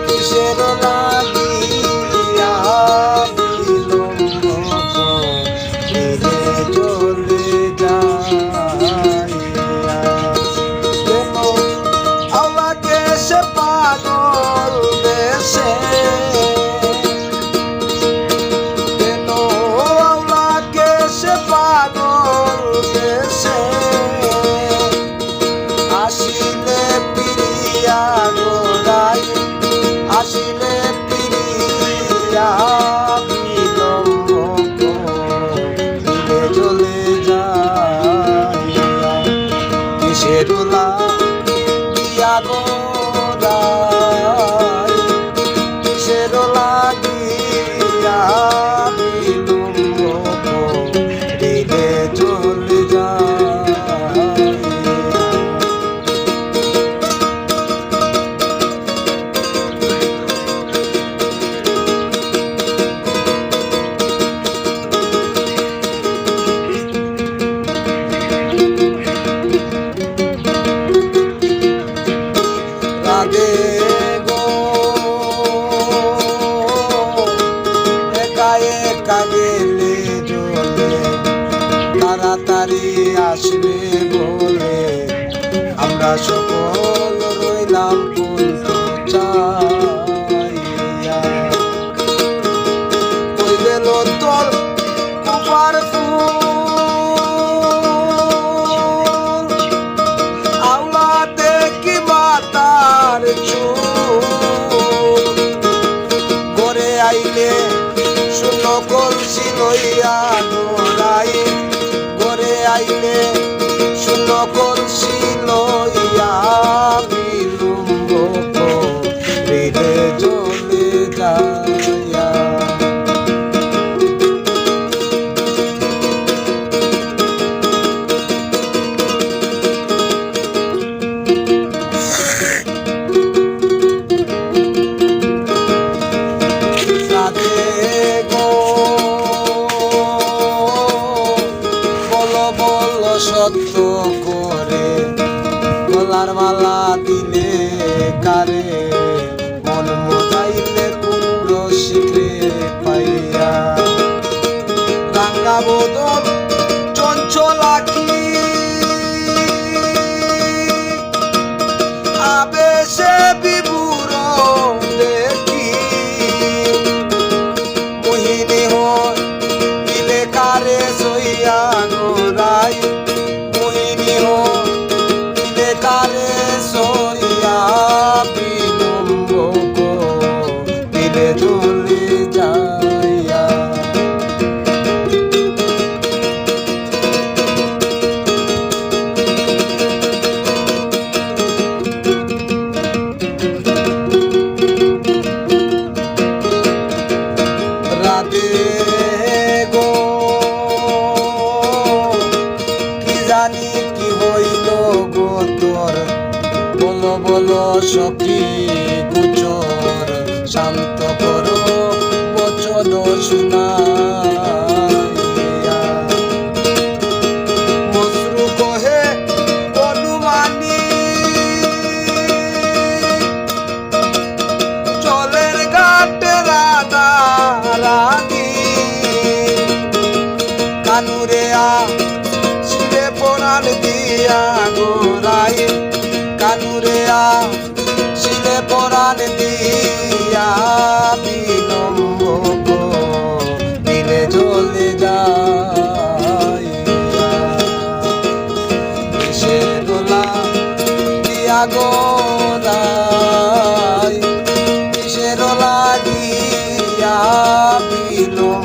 কিসের লাগিয়া বিলম্ব করিলে চলে যাইয়া কেন আমাকে সে পাগল দেশে কেন আমাকে সে পাগল দেশে আসিলে পিরিয়া গোড়াই আসিলে পিরিয়া বিলম্ব করিলে চলে যাইয়া কিসের লাগিয়া গোড়াই কিসের লাগিয়া বিলম্ব করিলে চলে যাইয়া রাধে গো একা একা গেলে জলে তাড়াতাড়ি আসবে বলে আমরা সকল রইলাম কুন্ত চাইয়া কই গেল তোর কুপার ফুল আল্লাহ দেখি মাতার চুল ঘরে আইলে শূন্য কলসি লইয়া দৌড়াই ঘরে আইলে শূন্য কলসি লইয়া বিলম্ব করিলে চলে যাইয়া সত্য করে গলার মালা দিলে কারে মন মজাইলে কুণ্ড শিখে পাইয়া রাঙ্গা বদন চঞ্চল আঁকি আবেশে বিভুর দেখি মোহিনী হয় দিলে কারে সইয়া গোরাই দিলে কারে সইয়া বিলম্ব করিলে চলে যাইয়া রাধে গো কি জানি কি হইল গো তোর বলো বলো সখী গোচর শান্ত করো বচন শুনাইয়া মসরু কহে অনুমানী জলের ঘাটে রাধা রানী কানুরে শিরে পরাণ দিয়া গোরাই কানুরে শিরে পরাণ দিয়া বিলম্ব করিলে চলে যাইয়া কিসের লাগিয়া গোরাই কিসের লাগিয়া বিলম্ব